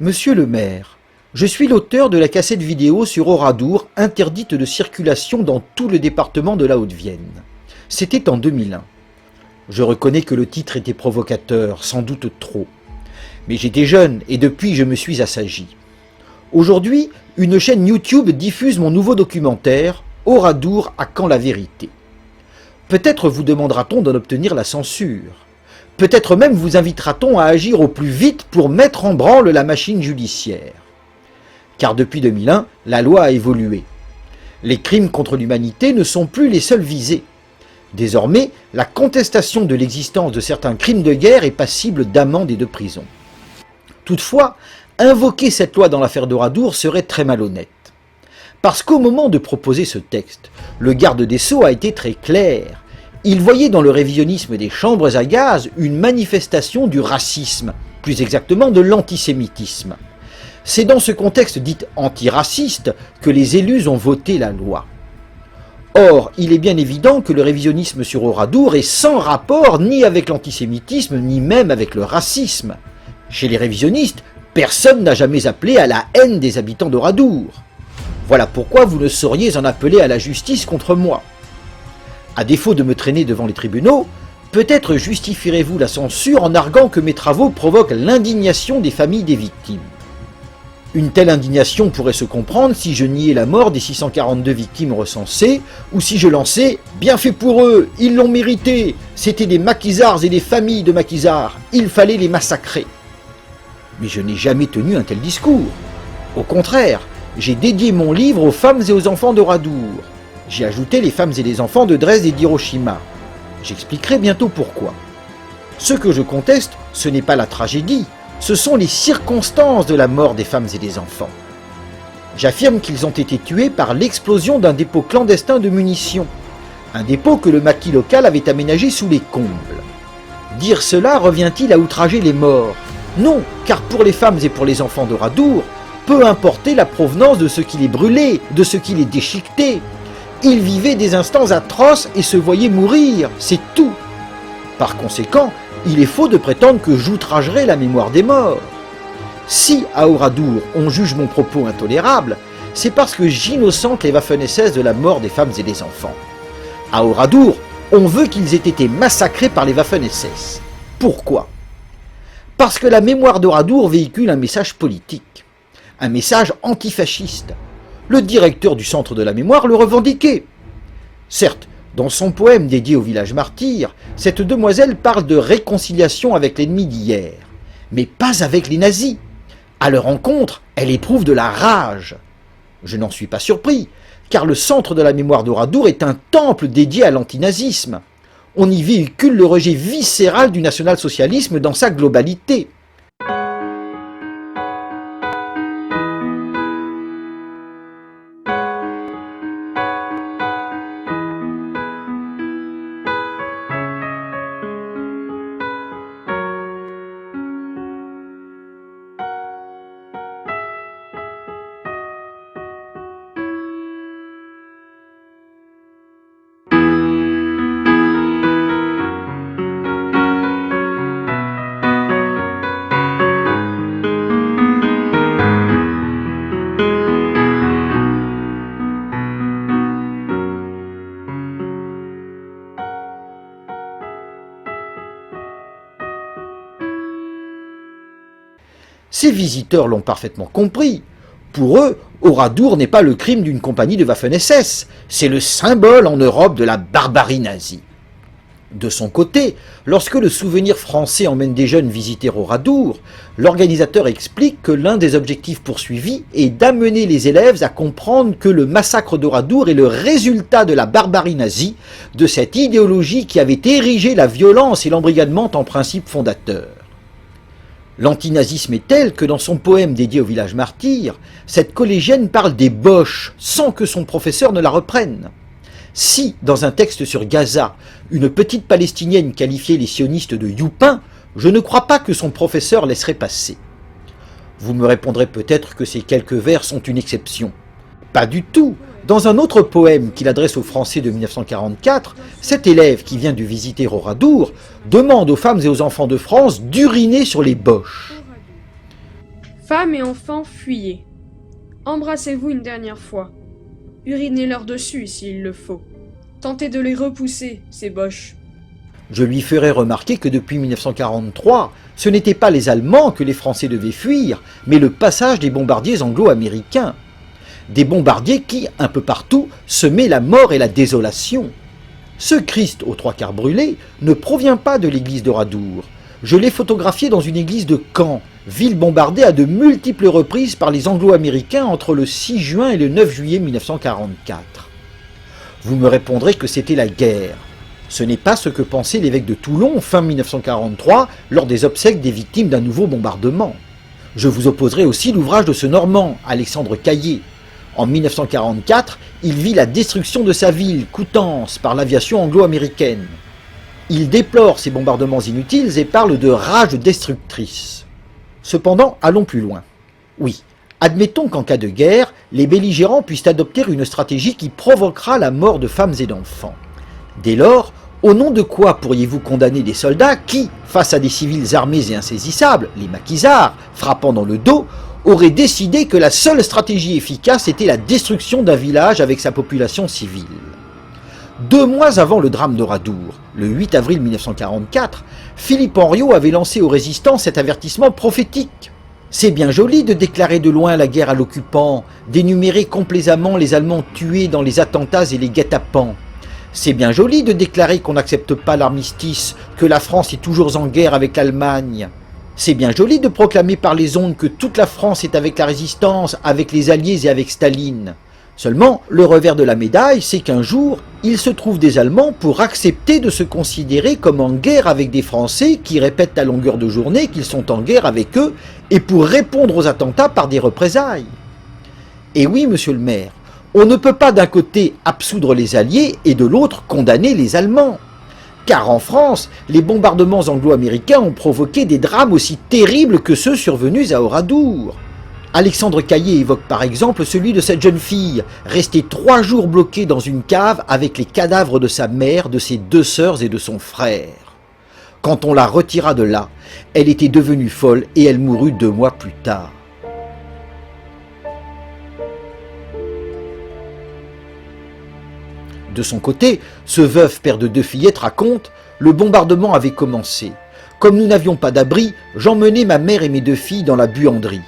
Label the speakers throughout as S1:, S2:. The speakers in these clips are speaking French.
S1: Monsieur le maire, je suis l'auteur de la cassette vidéo sur Oradour, interdite de circulation dans tout le département de la Haute-Vienne. C'était en 2001. Je reconnais que le titre était provocateur, sans doute trop. Mais j'étais jeune et depuis je me suis assagi. Aujourd'hui, une chaîne YouTube diffuse mon nouveau documentaire « Oradour, à quand la vérité ?» Peut-être vous demandera-t-on d'en obtenir la censure. Peut-être même vous invitera-t-on à agir au plus vite pour mettre en branle la machine judiciaire. Car depuis 2001, la loi a évolué. Les crimes contre l'humanité ne sont plus les seuls visés. Désormais, la contestation de l'existence de certains crimes de guerre est passible d'amende et de prison. Toutefois, invoquer cette loi dans l'affaire d'Oradour serait très malhonnête. Parce qu'au moment de proposer ce texte, le garde des Sceaux a été très clair. Il voyait dans le révisionnisme des chambres à gaz une manifestation du racisme, plus exactement de l'antisémitisme. C'est dans ce contexte dit antiraciste que les élus ont voté la loi. Or, il est bien évident que le révisionnisme sur Oradour est sans rapport ni avec l'antisémitisme, ni même avec le racisme. Chez les révisionnistes, personne n'a jamais appelé à la haine des habitants d'Oradour. Voilà pourquoi vous ne sauriez en appeler à la justice contre moi. À défaut de me traîner devant les tribunaux, peut-être justifierez-vous la censure en arguant que mes travaux provoquent l'indignation des familles des victimes. Une telle indignation pourrait se comprendre si je niais la mort des 642 victimes recensées, ou si je lançais « Bien fait pour eux, ils l'ont mérité, c'était des maquisards et des familles de maquisards, il fallait les massacrer ». Mais je n'ai jamais tenu un tel discours. Au contraire, j'ai dédié mon livre aux femmes et aux enfants d'Oradour. J'ai ajouté les femmes et les enfants de Dresde et d'Hiroshima. J'expliquerai bientôt pourquoi. Ce que je conteste, ce n'est pas la tragédie, ce sont les circonstances de la mort des femmes et des enfants. J'affirme qu'ils ont été tués par l'explosion d'un dépôt clandestin de munitions, un dépôt que le maquis local avait aménagé sous les combles. Dire cela revient-il à outrager les morts? Non, car pour les femmes et pour les enfants d'Oradour, peu importait la provenance de ce qui les brûlait, de ce qui les déchiquetait. Ils vivaient des instants atroces et se voyaient mourir, c'est tout. Par conséquent, il est faux de prétendre que j'outragerai la mémoire des morts. Si, à Oradour, on juge mon propos intolérable, c'est parce que j'innocente les Waffen-SS de la mort des femmes et des enfants. À Oradour, on veut qu'ils aient été massacrés par les Waffen-SS. Pourquoi? Parce que la mémoire d'Oradour véhicule un message politique, un message antifasciste. Le directeur du Centre de la Mémoire le revendiquait. Certes, dans son poème dédié au village martyr, cette demoiselle parle de réconciliation avec l'ennemi d'hier, mais pas avec les nazis. À leur rencontre, elle éprouve de la rage. Je n'en suis pas surpris, car le Centre de la Mémoire d'Oradour est un temple dédié à l'antinazisme. On y véhicule le rejet viscéral du national-socialisme dans sa globalité. Ces visiteurs l'ont parfaitement compris. Pour eux, Oradour n'est pas le crime d'une compagnie de Waffen-SS, c'est le symbole en Europe de la barbarie nazie. De son côté, lorsque le Souvenir français emmène des jeunes visiter Oradour, l'organisateur explique que l'un des objectifs poursuivis est d'amener les élèves à comprendre que le massacre d'Oradour est le résultat de la barbarie nazie, de cette idéologie qui avait érigé la violence et l'embrigadement en principe fondateur. L'antinazisme est tel que dans son poème dédié au village martyr, cette collégienne parle des Boches sans que son professeur ne la reprenne. Si, dans un texte sur Gaza, une petite palestinienne qualifiait les sionistes de youpins, je ne crois pas que son professeur laisserait passer. Vous me répondrez peut-être que ces quelques vers sont une exception. Pas du tout. Dans un autre poème qu'il adresse aux Français de 1944, cet élève qui vient de visiter Oradour demande aux femmes et aux enfants de France d'uriner sur les Boches.
S2: Femmes et enfants, fuyez. Embrassez-vous une dernière fois. Urinez-leur dessus s'il le faut. Tentez de les repousser, ces boches.
S1: Je lui ferai remarquer que depuis 1943, ce n'étaient pas les Allemands que les Français devaient fuir, mais le passage des bombardiers anglo-américains. Des bombardiers qui, un peu partout, semaient la mort et la désolation. Ce Christ aux trois quarts brûlé ne provient pas de l'église de Radour. Je l'ai photographié dans une église de Caen, ville bombardée à de multiples reprises par les anglo-américains entre le 6 juin et le 9 juillet 1944. Vous me répondrez que c'était la guerre. Ce n'est pas ce que pensait l'évêque de Toulon fin 1943 lors des obsèques des victimes d'un nouveau bombardement. Je vous opposerai aussi l'ouvrage de ce Normand, Alexandre Caillé. En 1944, il vit la destruction de sa ville, Coutances, par l'aviation anglo-américaine. Il déplore ces bombardements inutiles et parle de rage destructrice. Cependant, allons plus loin. Oui, admettons qu'en cas de guerre, les belligérants puissent adopter une stratégie qui provoquera la mort de femmes et d'enfants. Dès lors, au nom de quoi pourriez-vous condamner des soldats qui, face à des civils armés et insaisissables, les maquisards, frappant dans le dos, auraient décidé que la seule stratégie efficace était la destruction d'un village avec sa population civile? 2 mois avant le drame de Radour, le 8 avril 1944, Philippe Henriot avait lancé aux résistants cet avertissement prophétique. C'est bien joli de déclarer de loin la guerre à l'occupant, d'énumérer complaisamment les Allemands tués dans les attentats et les guet-apens. C'est bien joli de déclarer qu'on n'accepte pas l'armistice, que la France est toujours en guerre avec l'Allemagne. C'est bien joli de proclamer par les ondes que toute la France est avec la résistance, avec les Alliés et avec Staline. Seulement, le revers de la médaille, c'est qu'un jour, il se trouve des Allemands pour accepter de se considérer comme en guerre avec des Français qui répètent à longueur de journée qu'ils sont en guerre avec eux et pour répondre aux attentats par des représailles. Et oui, monsieur le maire, on ne peut pas d'un côté absoudre les Alliés et de l'autre condamner les Allemands. Car en France, les bombardements anglo-américains ont provoqué des drames aussi terribles que ceux survenus à Oradour. Alexandre Caillé évoque par exemple celui de cette jeune fille, restée 3 jours bloquée dans une cave avec les cadavres de sa mère, de ses 2 sœurs et de son frère. Quand on la retira de là, elle était devenue folle et elle mourut 2 mois plus tard. De son côté, ce veuf père de 2 fillettes raconte « Le bombardement avait commencé. Comme nous n'avions pas d'abri, j'emmenai ma mère et mes 2 filles dans la buanderie.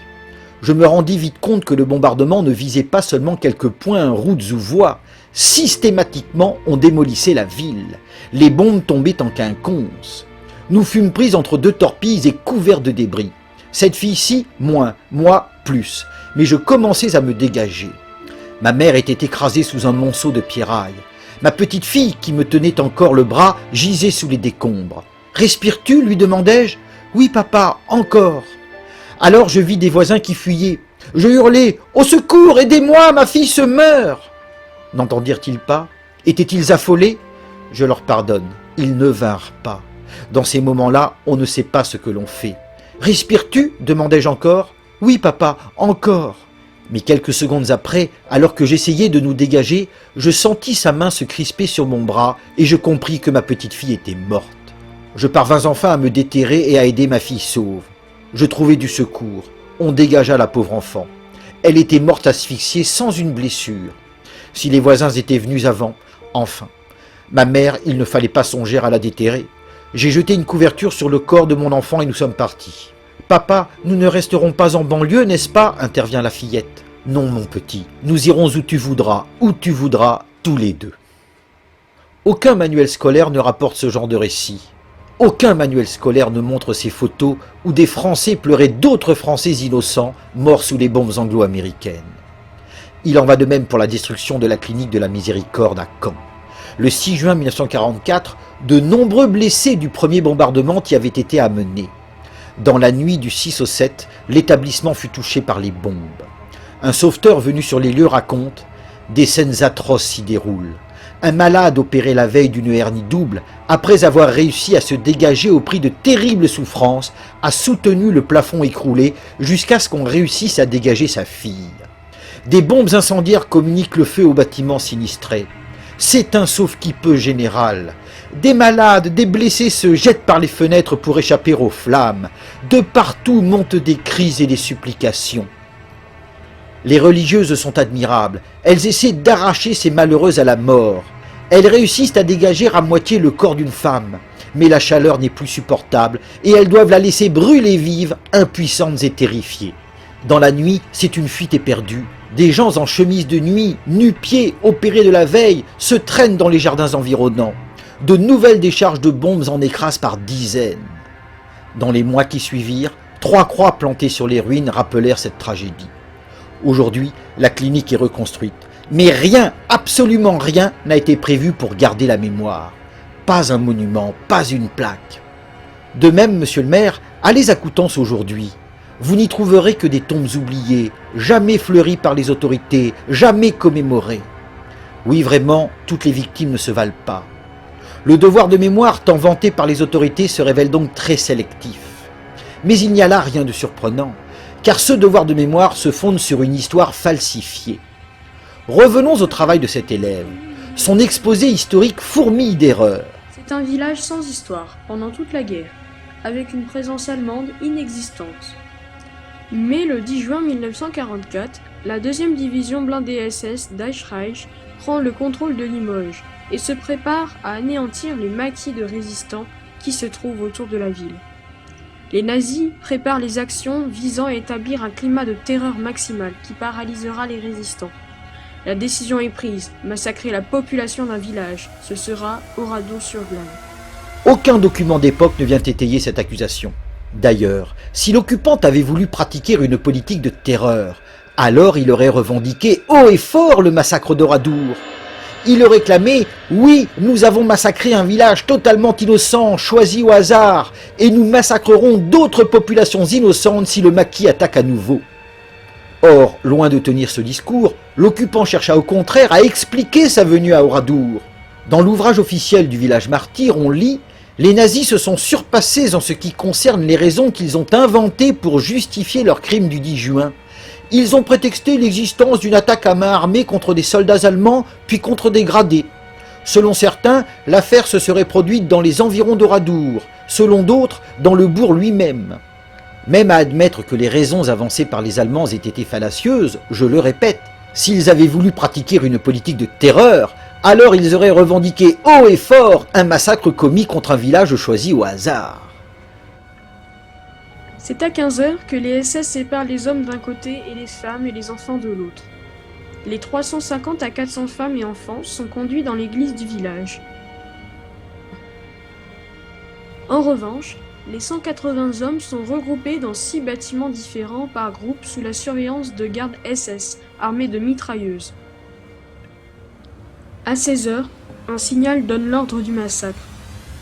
S1: Je me rendis vite compte que le bombardement ne visait pas seulement quelques points, routes ou voies. Systématiquement, on démolissait la ville. Les bombes tombaient en quinconce. Nous fûmes pris entre 2 torpilles et couverts de débris. Cette fille-ci, moins, moi, plus. Mais je commençais à me dégager. Ma mère était écrasée sous un monceau de pierrailles. Ma petite fille, qui me tenait encore le bras, gisait sous les décombres. « Respires-tu » lui demandai-je. « Oui, papa, encore. » Alors je vis des voisins qui fuyaient. Je hurlai « Au secours, aidez-moi, ma fille se meurt !» N'entendirent-ils pas? Étaient-ils affolés? Je leur pardonne, ils ne vinrent pas. Dans ces moments-là, on ne sait pas ce que l'on fait. « Respires-tu » demandai-je encore. « Oui, papa, encore. » Mais quelques secondes après, alors que j'essayais de nous dégager, je sentis sa main se crisper sur mon bras et je compris que ma petite fille était morte. Je parvins enfin à me déterrer et à aider ma fille sauve. Je trouvai du secours. On dégagea la pauvre enfant. Elle était morte asphyxiée sans une blessure. Si les voisins étaient venus avant, enfin. Ma mère, il ne fallait pas songer à la déterrer. J'ai jeté une couverture sur le corps de mon enfant et nous sommes partis. « Papa, nous ne resterons pas en banlieue, n'est-ce pas ?» intervient la fillette. « Non, mon petit, nous irons où tu voudras, tous les 2. » Aucun manuel scolaire ne rapporte ce genre de récit. Aucun manuel scolaire ne montre ces photos où des Français pleuraient d'autres Français innocents morts sous les bombes anglo-américaines. Il en va de même pour la destruction de la clinique de la Miséricorde à Caen. Le 6 juin 1944, de nombreux blessés du premier bombardement y avaient été amenés. Dans la nuit du 6 au 7, l'établissement fut touché par les bombes. Un sauveteur venu sur les lieux raconte « Des scènes atroces s'y déroulent. Un malade opéré la veille d'une hernie double, après avoir réussi à se dégager au prix de terribles souffrances, a soutenu le plafond écroulé jusqu'à ce qu'on réussisse à dégager sa fille. Des bombes incendiaires communiquent le feu au bâtiment sinistré. C'est un sauve-qui-peut général. Des malades, des blessés se jettent par les fenêtres pour échapper aux flammes. De partout montent des cris et des supplications. Les religieuses sont admirables. Elles essaient d'arracher ces malheureuses à la mort. Elles réussissent à dégager à moitié le corps d'une femme. Mais la chaleur n'est plus supportable et elles doivent la laisser brûler vive, impuissantes et terrifiées. Dans la nuit, c'est une fuite éperdue. Des gens en chemise de nuit, nu-pieds, opérés de la veille, se traînent dans les jardins environnants. De nouvelles décharges de bombes en écrasent par dizaines. Dans les mois qui suivirent, 3 croix plantées sur les ruines rappelèrent cette tragédie. Aujourd'hui, la clinique est reconstruite. Mais rien, absolument rien, n'a été prévu pour garder la mémoire. Pas un monument, pas une plaque. De même, monsieur le maire, allez à Coutances aujourd'hui. Vous n'y trouverez que des tombes oubliées, jamais fleuries par les autorités, jamais commémorées. Oui, vraiment, toutes les victimes ne se valent pas. Le devoir de mémoire tant vanté par les autorités se révèle donc très sélectif. Mais il n'y a là rien de surprenant, car ce devoir de mémoire se fonde sur une histoire falsifiée. Revenons au travail de cet élève. Son exposé historique fourmille d'erreurs.
S2: C'est un village sans histoire pendant toute la guerre, avec une présence allemande inexistante. Mais le 10 juin 1944, la 2e division blindée SS d'Eichreich prend le contrôle de Limoges et se prépare à anéantir les maquis de résistants qui se trouvent autour de la ville. Les nazis préparent les actions visant à établir un climat de terreur maximale qui paralysera les résistants. La décision est prise, massacrer la population d'un village, ce sera Oradour-sur-Glane.
S1: Aucun document d'époque ne vient étayer cette accusation. D'ailleurs, si l'occupant avait voulu pratiquer une politique de terreur, alors il aurait revendiqué haut et fort le massacre d'Oradour. Il aurait clamé « Oui, nous avons massacré un village totalement innocent, choisi au hasard, et nous massacrerons d'autres populations innocentes si le maquis attaque à nouveau. » Or, loin de tenir ce discours, l'occupant chercha au contraire à expliquer sa venue à Oradour. Dans l'ouvrage officiel du village martyr, on lit « Les nazis se sont surpassés en ce qui concerne les raisons qu'ils ont inventées pour justifier leur crime du 10 juin. Ils ont prétexté l'existence d'une attaque à main armée contre des soldats allemands, puis contre des gradés. Selon certains, l'affaire se serait produite dans les environs d'Oradour, selon d'autres, dans le bourg lui-même. Même à admettre que les raisons avancées par les Allemands aient été fallacieuses, je le répète, s'ils avaient voulu pratiquer une politique de terreur, alors ils auraient revendiqué haut et fort un massacre commis contre un village choisi au hasard.
S2: C'est à 15h que les SS séparent les hommes d'un côté et les femmes et les enfants de l'autre. Les 350 à 400 femmes et enfants sont conduits dans l'église du village. En revanche, les 180 hommes sont regroupés dans 6 bâtiments différents par groupe sous la surveillance de gardes SS, armés de mitrailleuses. À 16h, un signal donne l'ordre du massacre.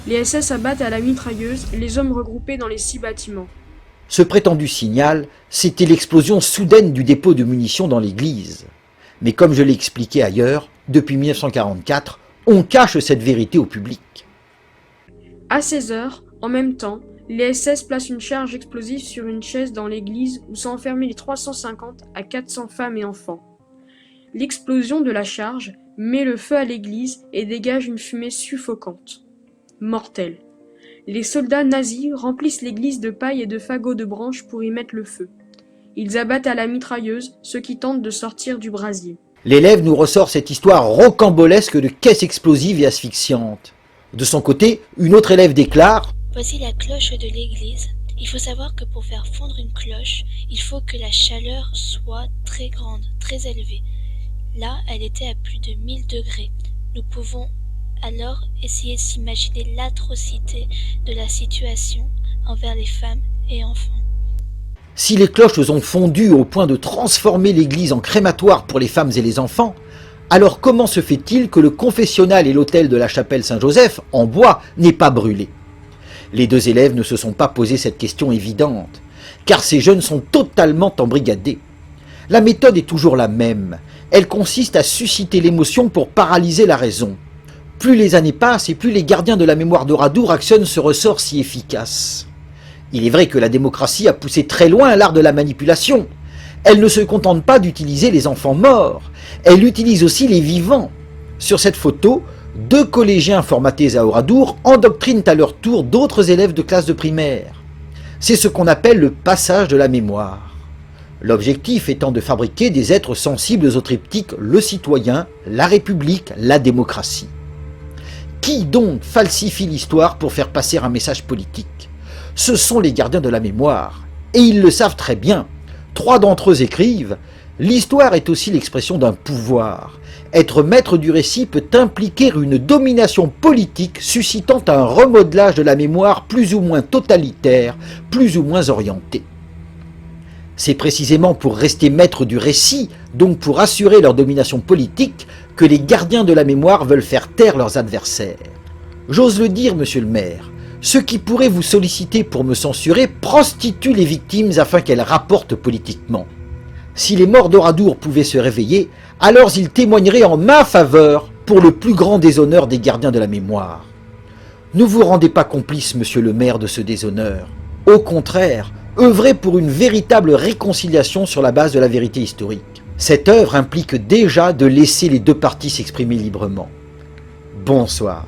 S2: Les SS abattent à la mitrailleuse les hommes regroupés dans les 6 bâtiments.
S1: Ce prétendu signal, c'était l'explosion soudaine du dépôt de munitions dans l'église. Mais comme je l'ai expliqué ailleurs, depuis 1944, on cache cette vérité au public.
S2: À 16h, en même temps, les SS placent une charge explosive sur une chaise dans l'église où sont enfermés les 350 à 400 femmes et enfants. L'explosion de la charge met le feu à l'église et dégage une fumée suffocante. Mortelle. Les soldats nazis remplissent l'église de paille et de fagots de branches pour y mettre le feu. Ils abattent à la mitrailleuse ceux qui tentent de sortir du brasier.
S1: L'élève nous ressort cette histoire rocambolesque de caisse explosive et asphyxiante. De son côté, une autre élève déclare «
S3: Voici la cloche de l'église. Il faut savoir que pour faire fondre une cloche, il faut que la chaleur soit très grande, très élevée. Là, elle était à plus de 1000 degrés. Nous pouvons alors essayer de s'imaginer l'atrocité de la situation envers les femmes et enfants.
S1: Si les cloches ont fondu au point de transformer l'église en crématoire pour les femmes et les enfants, alors comment se fait-il que le confessionnal et l'autel de la chapelle Saint-Joseph, en bois, n'aient pas brûlé? Les 2 élèves ne se sont pas posé cette question évidente, car ces jeunes sont totalement embrigadés. La méthode est toujours la même, elle consiste à susciter l'émotion pour paralyser la raison. Plus les années passent et plus les gardiens de la mémoire d'Oradour actionnent ce ressort si efficace. Il est vrai que la démocratie a poussé très loin l'art de la manipulation. Elle ne se contente pas d'utiliser les enfants morts, elle utilise aussi les vivants. Sur cette photo, 2 collégiens formatés à Oradour endoctrinent à leur tour d'autres élèves de classe de primaire. C'est ce qu'on appelle le passage de la mémoire. L'objectif étant de fabriquer des êtres sensibles au triptyque le citoyen, la République, la démocratie. Qui donc falsifie l'histoire pour faire passer un message politique? Ce sont les gardiens de la mémoire, et ils le savent très bien. 3 d'entre eux écrivent « L'histoire est aussi l'expression d'un pouvoir. Être maître du récit peut impliquer une domination politique suscitant un remodelage de la mémoire plus ou moins totalitaire, plus ou moins orienté. » C'est précisément pour rester maître du récit, donc pour assurer leur domination politique, que les gardiens de la mémoire veulent faire taire leurs adversaires. J'ose le dire, monsieur le maire, ceux qui pourraient vous solliciter pour me censurer prostituent les victimes afin qu'elles rapportent politiquement. Si les morts d'Oradour pouvaient se réveiller, alors ils témoigneraient en ma faveur pour le plus grand déshonneur des gardiens de la mémoire. Ne vous rendez pas complice, monsieur le maire, de ce déshonneur. Au contraire, œuvrez pour une véritable réconciliation sur la base de la vérité historique. Cette œuvre implique déjà de laisser les 2 parties s'exprimer librement. Bonsoir.